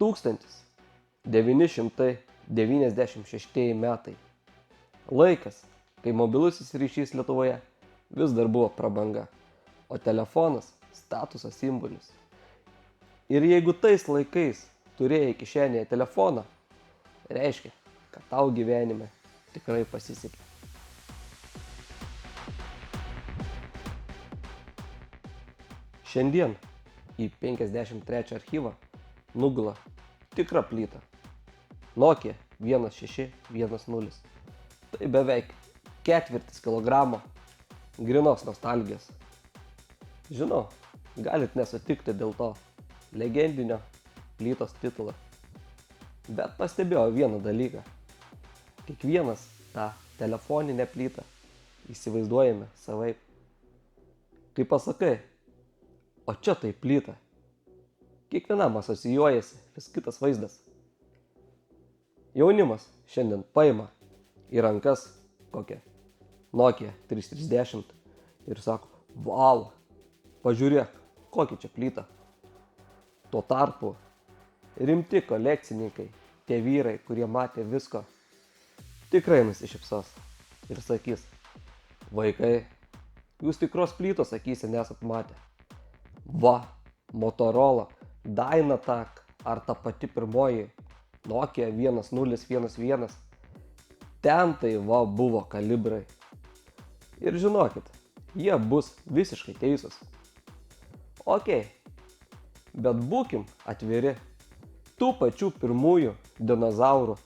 1996 metai. Laikas, kai mobilusis ryšys Lietuvoje vis dar buvo prabanga, o telefonas statuso simbolis. Ir jeigu tais laikais turėjai kišenėje telefoną, reiškia, kad tau gyvenime tikrai pasisekė. Šiandien į 53 archyvą nugula tikra plyta. Nokia 1610. Tai beveik 1/4 kilogramo grynos nostalgijos. Žinau, galit nesutikti dėl to legendinio plytos titulo. Bet pastebėjau vieną dalyką. Kiekvienas tą telefoninę plytą įsivaizduojame savaip. Kai pasakai, o čia tai plyta, kiekvienam asocijuojasi vis kitas vaizdas. Jaunimas šiandien paima į rankas kokią Nokia 3310 ir sako, vau, pažiūrėk, kokia čia plyta. Tuo tarpu rimti kolekcininkai, tie vyrai, kurie matė visko, tikrai nusišypsos ir sakys, vaikai, jūs tikros plytos akyse nesat matę. Va, Motorola, Dynatac ar ta pati pirmoji Nokia 1011, ten tai va buvo kalibrai. Ir žinokit, jie bus visiškai teisūs. Okei, bet būkim atviri, tų pačių pirmųjų dinozaurų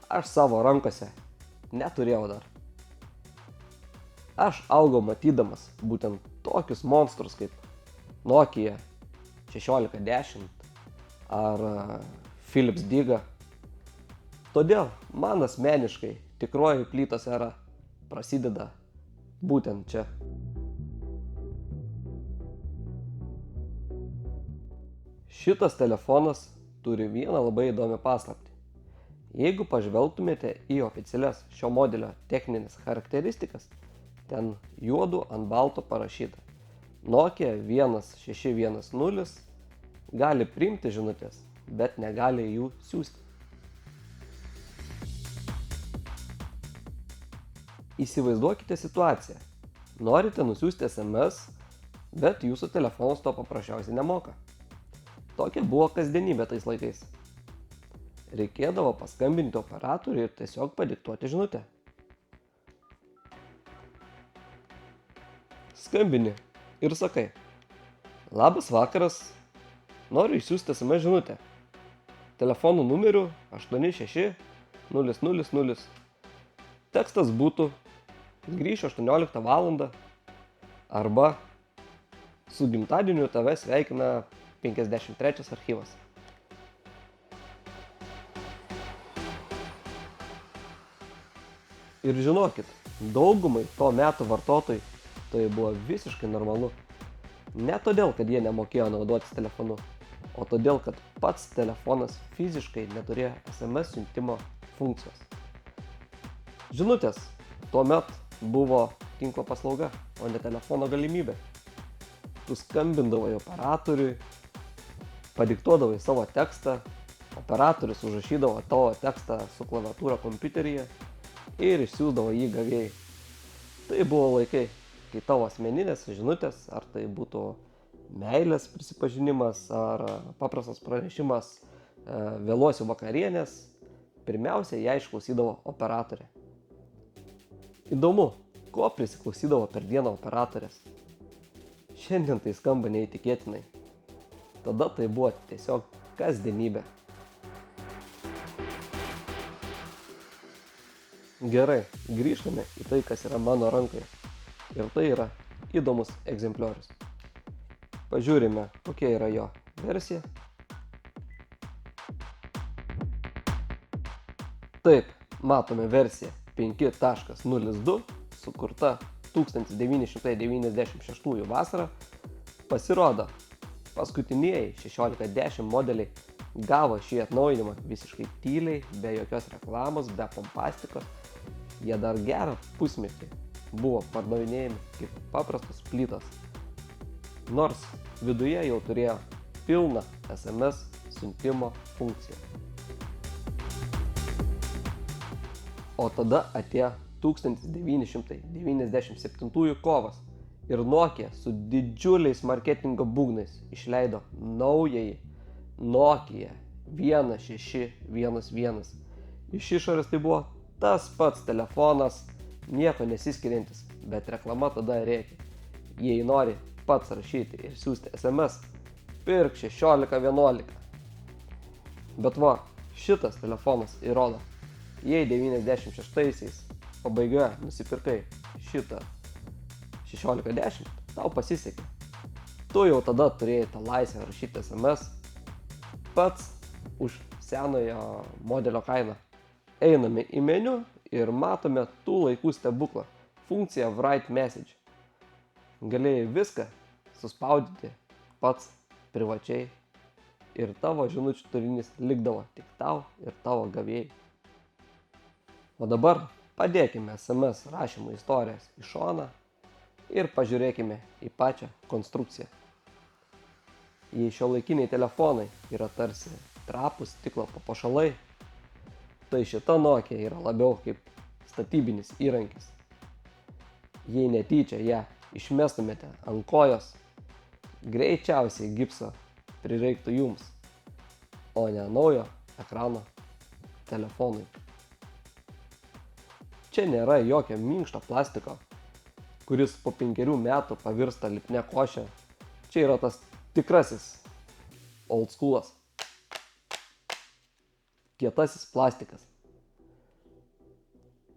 aš savo rankose neturėjau dar. Aš augau matydamas būtent tokius monstrus kaip Nokia 1610 ar Philips Diga. Todėl man asmeniškai tikroji plytos era prasideda būtent čia. Šitas telefonas turi vieną labai įdomią paslaptį. Jeigu pažvelgtumėte į oficialias šio modelio techninės charakteristikas, ten juodu ant balto parašyta. Nokia 1610 gali priimti žinutės, bet negali jų siųsti. Įsivaizduokite situaciją. Norite nusiųsti SMS, bet jūsų telefonas to paprasčiausiai nemoka. Tokia buvo kasdienybė tais laikais. Reikėdavo paskambinti operatoriui ir tiesiog padiktuoti žinutę. Skambini ir sakai, labas vakaras, noriu išsiųsti SMS žinutę. Telefonų numeriu 86000. Tekstas būtų, grįšiu 18 val. Arba su gimtadieniu tave sveikina 53 archyvas. Ir žinokit, daugumai to metų vartotojai tai buvo visiškai normalu. Ne todėl, kad jie nemokėjo naudotis telefonu, o todėl, kad pats telefonas fiziškai neturėjo SMS siuntimo funkcijos. Žinutės tuomet buvo tinklo paslauga, o ne telefono galimybė. Tu skambindavai operatoriui, padiktuodavai savo tekstą, operatorius užrašydavo tavo tekstą su klaviatūra kompiuteryje ir išsiųsdavo jį gavėjai. Tai buvo laikai, kai tavo asmeninės žinutės, ar tai būtų meilės prisipažinimas, ar paprastas pranešimas vėluosiu vakarienės, pirmiausia ją išklausydavo operatorė. Įdomu, ko prisiklausydavo per dieną operatorės. Šiandien tai skamba neįtikėtinai. Tada tai buvo tiesiog kasdienybė. Gerai, grįžtame į tai, kas yra mano rankoje. Ir tai yra įdomus egzempliorius. Pažiūrime, kokia yra jo versija. Taip, matome versiją 5.02, sukurta 1996 vasarą. Pasirodo, paskutinieji 1610 modeliai gavo šį atnaujinimą visiškai tyliai, be jokios reklamos, be pompastikos. Jie dar gerą pusmetį buvo pardavinėjami kaip paprastos plytos. Nors viduje jau turėjo pilną SMS siuntimo funkciją. O tada atėjo 1997 kovas ir Nokia su didžiuliais marketingo būgnais išleido naująjį Nokia 1611. Iš išorės tai buvo tas pats telefonas, nieko nesiskiriantis, bet reklama tada rėkė. Jei nori pats rašyti ir siųsti SMS, pirk 1611. Bet va, šitas telefonas įrodo, jei 96-aisiais pabaigoje nusipirkai šitą 1610, tau pasisekė. Tu jau tada turėjai tą laisvę rašyti SMS pats už senojo modelio kainą. Einame į meniu ir matome tų laikų stebuklą – funkciją Write Message. Galėjai viską suspaudyti pats privačiai ir tavo žinučių turinys likdavo tik tau ir tavo gavėjai. O dabar padėkime SMS rašymo istorijas į šoną ir pažiūrėkime į pačią konstrukciją. Jei šiuolaikiniai telefonai yra tarsi trapūs stiklo papuošalai, tai šita Nokia yra labiau kaip statybinis įrankis. Jei netyčia ją išmestumėte ant kojos, greičiausiai gipso prireiktų jums, o ne naujo ekrano telefonui. Čia nėra jokio minkšto plastiko, kuris po 5 metų pavirsta lipnia koše. Čia yra tas tikrasis old schoolas. Kietasis plastikas.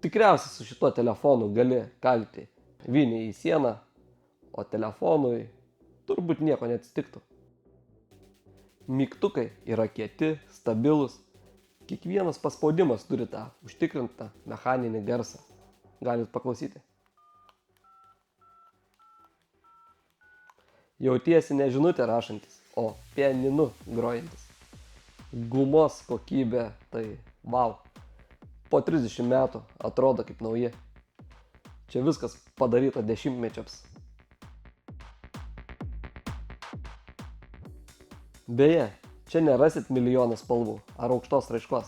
Tikriausiai su šituo telefonu gali kalti vinį į sieną, o telefonui turbūt nieko neatsitiktų. Mygtukai yra kieti, stabilus. Kiekvienas paspaudimas turi tą užtikrintą mechaninį garsą. Galit paklausyti. Jautiesi ne žinutę rašantis, o pianinu grojantis. Gumos kokybė tai wow. Po 30 metų atrodo kaip nauji. Čia viskas padaryta dešimtmečiams. Beje, čia nerasit milijoną spalvų ar aukštos raiškos.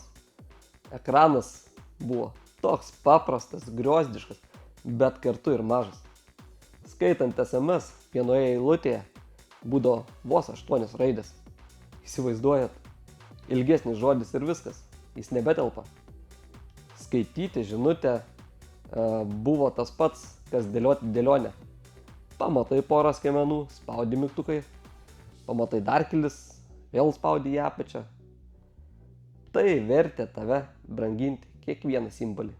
Ekranas buvo toks paprastas, griozdiškas, bet kartu ir mažas. Skaitant SMS vienoje eilutėje būdavo vos 8 raidės. Įsivaizduojat, ilgesnis žodis ir viskas, jis nebetelpa. Skaityti žinutę buvo tas pats, kas dėlioti dėlionę. Pamatai porą skiemenų, spaudi mygtukai, pamatai dar kelis, vėl spaudi į apačią. Tai vertė tave branginti kiekvieną simbolį.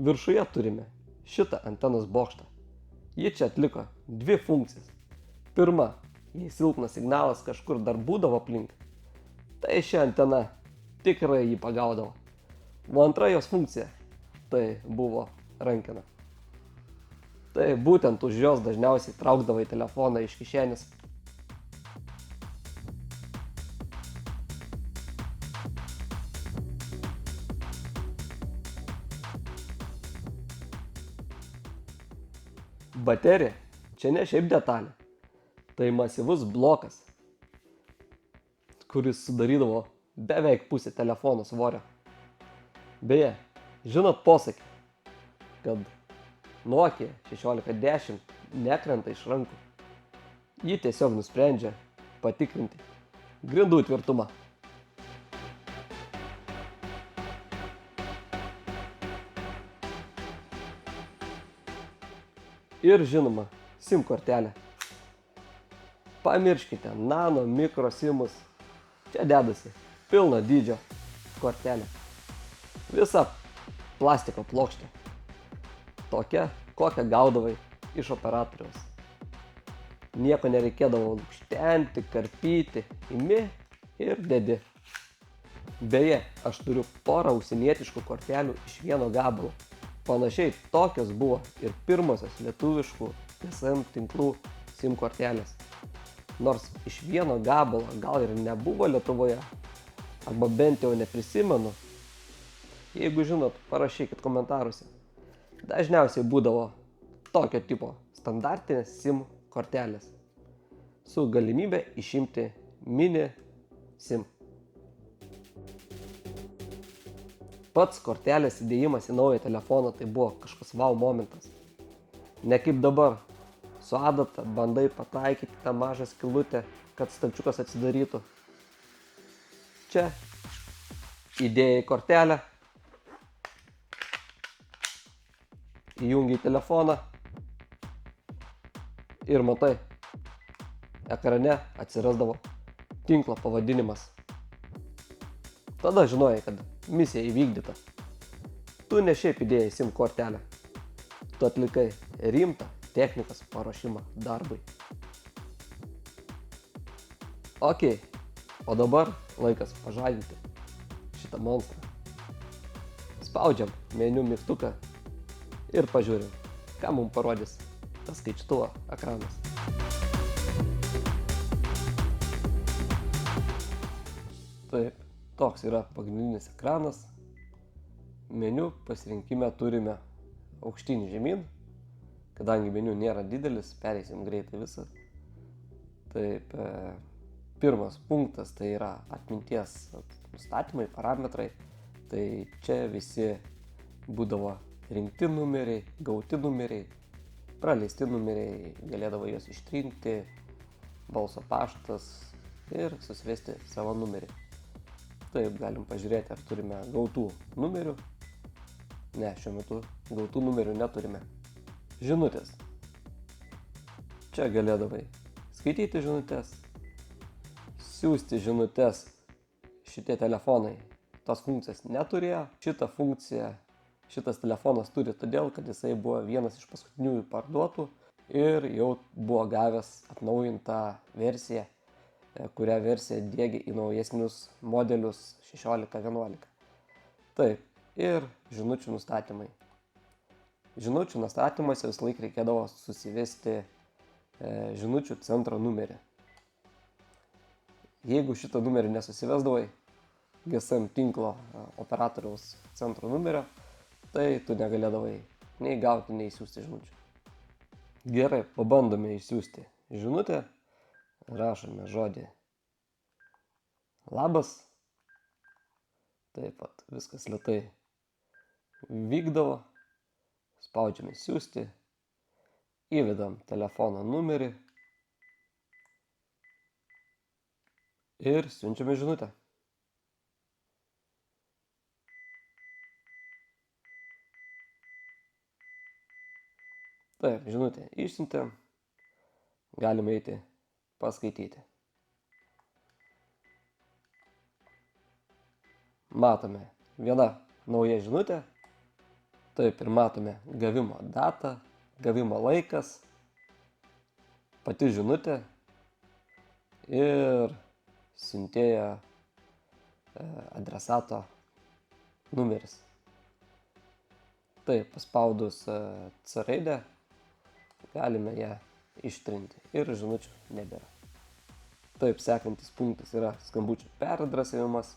Viršuje turime šitą antenos bokštą. Ji čia atliko 2 funkcijas. Pirma, jei silpnas signalas kažkur dar būdavo aplink, tai ši antena tikrai jį pagaudavo. O antra jos funkcija tai buvo rankena. Tai būtent už jos dažniausiai traukdavai telefoną iš kišenės. Baterija čia ne šiaip detalė. Tai masyvus blokas, kuris sudarydavo beveik pusę telefono svorio. Beje, žinot posakį, kad Nokia 1610 nekrenta iš rankų. Ji tiesiog nusprendžia patikrinti grindų tvirtumą. Ir žinoma, SIM kortelė. Pamirškite nano, mikro simus. Čia dedasi pilno dydžio kortelė. Visa plastiko plokštė. Tokia, kokią gaudavai iš operatoriaus. Nieko nereikėdavo lukštenti, karpyti, imi ir dedi. Beje, aš turiu porą užsienietiškų kortelių iš vieno gabalo. Panašiai tokios buvo ir pirmosios lietuviškų GSM tinklų SIM kortelės. Nors iš vieno gabalo gal ir nebuvo Lietuvoje, arba bent jau neprisimenu. Jeigu žinot, parašykit komentaruose. Dažniausiai būdavo tokio tipo standartinės SIM kortelės. su galimybė išimti mini SIM. Pats kortelės įdėjimas į naują telefoną tai buvo kažkas wow momentas. Ne kaip dabar, su adata bandai pataikyti tą mažą skylutę, kad stalčiukas atsidarytų. Čia įdėjai kortelę, įjungiai telefoną ir matai, ekrane atsirasdavo tinklo pavadinimas. Tada žinojai, kad misija įvykdyta. Tu ne šiaip įdėjai SIM kortelę, tu atlikai rimtą technikos paruošimą darbui. Ok, o dabar laikas pažadinti šitą monstrą. Spaudžiam meniu mygtuką ir pažiūrim, ką mums parodys tas skaičiutuvo ekranas. Taip, toks yra pagrindinis ekranas. Meniu pasirinkime turime aukštyn žemyn. Kadangi meniu nėra didelis, pereisim greitai visą. Taip, pirmas punktas tai yra atminties nustatymai, parametrai. Tai čia visi būdavo rinkti numeriai, gauti numeriai, praleisti numeriai, galėdavo juos ištrinti, balso paštas ir susivesti savo numerį. Taip, galim pažiūrėti, ar turime gautų numerių. Ne, šiuo metu gautų numerių neturime. Žinutės. Čia galėdavai skaityti žinutės, siųsti žinutės. Šitie telefonai tos funkcijos neturėjo. Šitą funkciją šitas telefonas turi todėl, kad jisai buvo vienas iš paskutiniųjų parduotų ir jau buvo gavęs atnaujintą versiją, kurią versiją diegia į naujesnius modelius 16-11. Taip, ir žinučių nustatymai. Žinučių nustatymuose vis laik reikėdavo susivesti žinučių centro numerį. Jeigu šitą numerį nesusivesdavai, GSM tinklo operatoriaus centro numerio, tai tu negalėdavai nei gauti, nei siūsti žinučių. Gerai, pabandome išsiųsti žinutę. Rašome žodį labas. Taip pat viskas lėtai vykdavo. Spaudžiame siųsti. Įvedam telefono numerį. Ir siunčiame žinutę. Taip, žinutę išsiuntėm. Galime eiti paskaityti. Matome viena nauja žinutė. Taip, ir matome gavimo datą, gavimo laikas, pati žinutė ir siuntėjo adresato numeris. Taip, paspaudus C raidę galime ją ištrinti ir žinučių nebėra. Taip, sekantis punktas yra skambučių peradresavimas.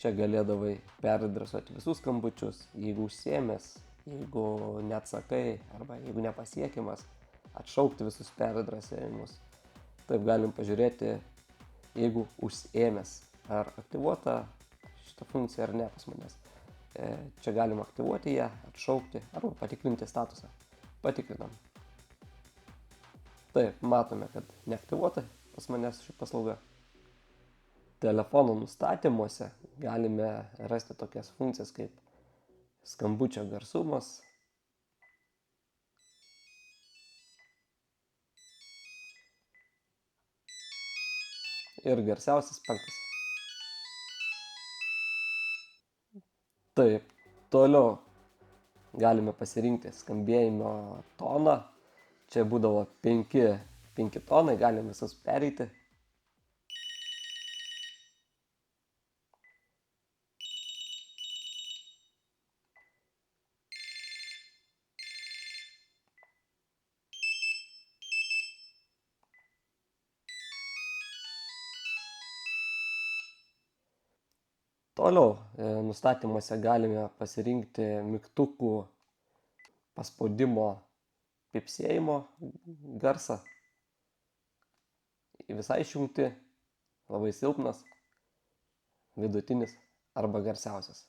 Čia galėdavai peradresuoti visus skambučius, jeigu užsiėmęs, jeigu neatsakai arba jeigu nepasiekiamas, atšaukti visus peradresavimus. Taip, galim pažiūrėti, jeigu užsiėmęs, ar aktyvuota šitą funkciją ar ne pas manęs. Čia galim aktyvuoti ją, atšaukti arba patikrinti statusą. Patikrinam. Taip, matome, kad neaktyvuota pas manęs ši paslauga. Telefono nustatymuose galime rasti tokias funkcijas kaip skambučio garsumas. Ir garsiausias 5. Taip, toliau galime pasirinkti skambėjimo toną. Čia būdavo 5 tonai, galim visus pereiti. Toliau nustatymuose galime pasirinkti mygtukų paspaudimo pipsėjimo garsą. visai išjungti, labai silpnas, vidutinis arba garsiausias.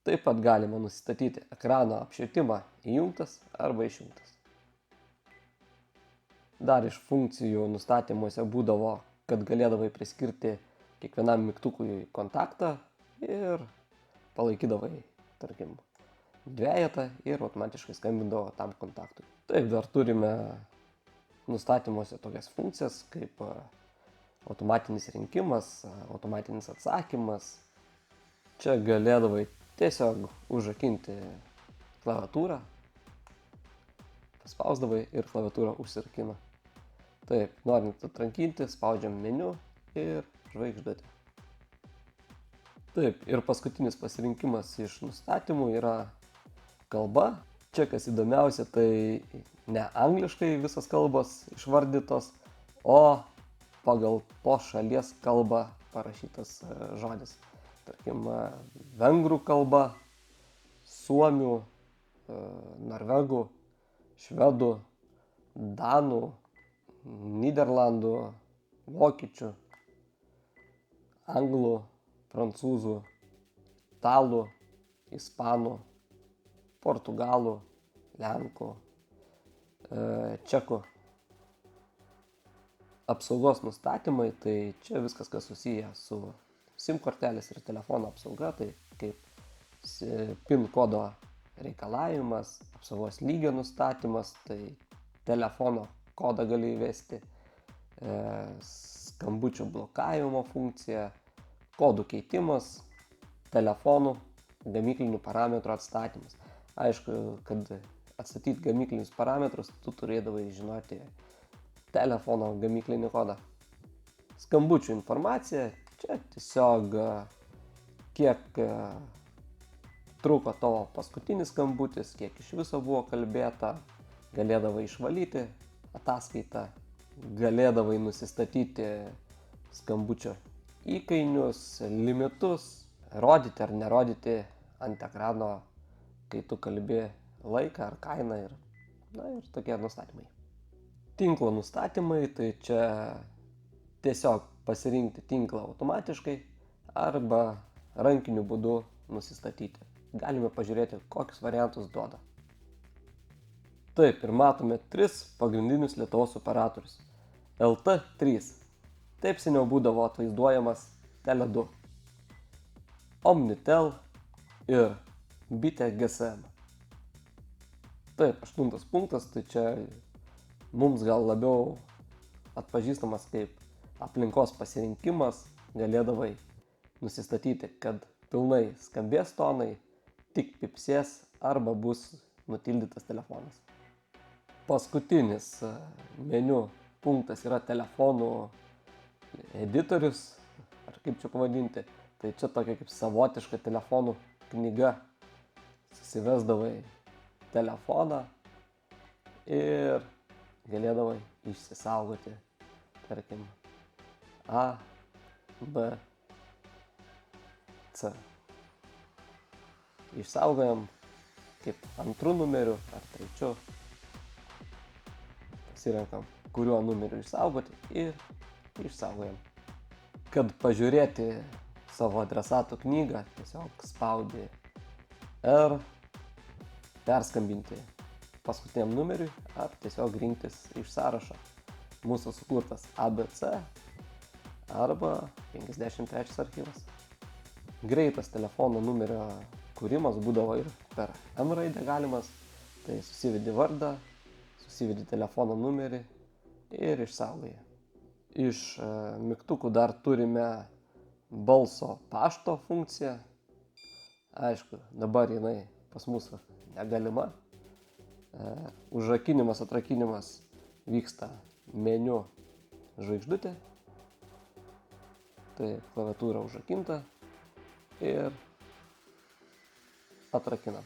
Taip pat galima nusistatyti ekrano apšvietimą įjungtas arba išjungtas. Dar iš funkcijų nustatymuose būdavo, kad galėdavai priskirti kiekvienam mygtukui kontaktą ir palaikydavai, tarkim, dvejetą ir automatiškai skambindavo tam kontaktui. Taip, dar turime nustatymuose tokias funkcijas kaip automatinis rinkimas, automatinis atsakymas. Čia galėdavai tiesiog užrakinti klaviatūrą, paspausdavai ir klaviatūra užsirakina. Taip, norint atrankinti, spaudžiam meniu ir žvaigždutė. Taip, ir paskutinis pasirinkimas iš nustatymų yra kalba. Čia kas įdomiausia, tai ne angliškai visas kalbos išvardytos, o pagal po šalies kalbą parašytas žodis. Tarkim, vengrų kalba, suomių, norvegų, švedų, danų, nyderlandų, vokiečių, anglų, prancūzų, italų, ispanų, portugalų, lenkų, čekų. Apsaugos nustatymai, tai čia viskas, kas susiję su SIM kortelės ir telefono apsauga, tai kaip PIN kodo reikalavimas, apsaugos lygio nustatymas, tai telefono kodą gali įvesti, skambučių blokavimo funkcija, kodų keitimas, telefonų gamyklinių parametrų atstatymas. Aišku, kad atstatyti gamyklinius parametrus, tu turėdavai žinoti telefono gamyklinį kodą. Skambučių informacija, čia tiesiog kiek truko tavo paskutinis skambutis, kiek iš viso buvo kalbėta, galėdavai išvalyti ataskaitą, galėdavai nusistatyti skambučio įkainius, limitus, rodyti ar nerodyti ant ekrano, kai tu kalbi laiką ar kainą ir tokie nustatymai. Tinklo nustatymai, tai čia tiesiog pasirinkti tinklą automatiškai arba rankiniu būdu nusistatyti. Galime pažiūrėti, kokius variantus duoda. Taip, ir matome 3 pagrindinius Lietuvos operatorius. LT3. Taip seniau būdavo atvaizduojamas Tele2, Omnitel ir Bitė GSM. Taip, 8 punktas, tai čia mums gal labiau atpažįstamas kaip aplinkos pasirinkimas. Galėdavai nusistatyti, kad pilnai skambės tonai, tik pipsės arba bus nutildytas telefonas. Paskutinis meniu punktas yra telefonų editorius, ar kaip čia pavadinti, tai čia tokia kaip savotiška telefonų knyga. Susivesdavai telefoną ir galėdavai išsisaugoti, tarkim, A, B, C. Išsaugojam kaip antru numeriu ar trečiu. Pasirenkam, kuriuo numeriu išsaugoti ir išsaugojam. Kad pažiūrėti savo adresatų knygą, tiesiog spaudi R, perskambinti paskutiniam numeriui ar tiesiog rinktis iš sąrašo mūsų sukurtas ABC arba 53 archyvas. Greitas telefono numerio kūrimas būdavo ir per M raidę galimas, tai susivedi vardą, susivedi telefono numerį ir išsaugoji. Iš mygtukų dar turime balso pašto funkciją. Aišku, dabar jinai pas mus negalima. Užrakinimas, atrakinimas vyksta meniu žvaigždutė. Tai klaviatūra užrakinta ir atrakinam.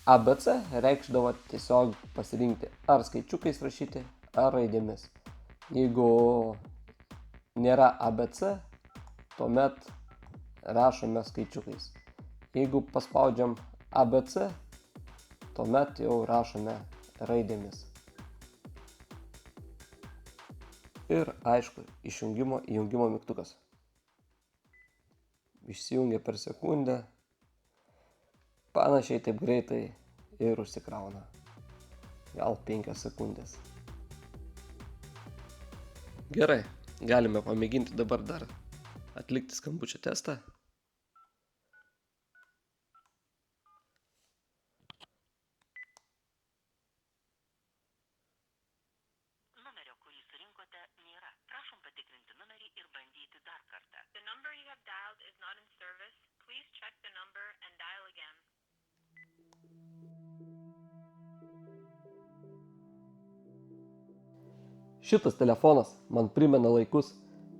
ABC reikšdavo tiesiog pasirinkti ar skaičiukais rašyti, ar raidėmis. Jeigu nėra ABC, tuomet rašome skaičiukais. Jeigu paspaudžiam ABC, tuomet jau rašome raidėmis. Ir aišku, išjungimo įjungimo mygtukas. Išsijungia per sekundę, panašiai taip greitai ir užsikrauna. Gal 5 sekundės. Gerai, galime pamėginti dabar dar atlikti skambučio testą. Numerio, kurį surinkote, nėra. Prašom patikrinti numerį ir bandyti dar kartą. The number you have dialed is not in service. Please check the number and dial again. Šitas telefonas man primena laikus,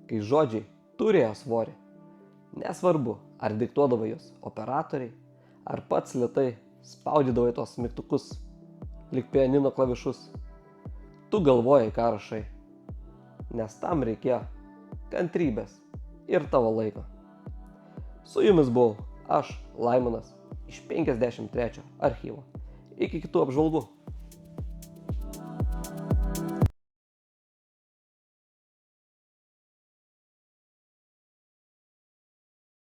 kai žodžiai turėjo svorį. Nesvarbu, ar diktuodavo jos operatoriai, ar pats lėtai spaudydavo tos mygtukus, lyg pianino klavišus. Tu galvojai, ką rašai, nes tam reikėjo kantrybės ir tavo laiko. Su jumis buvau aš, Laimonas, iš 53 archyvo. Iki kitų apžvalgų.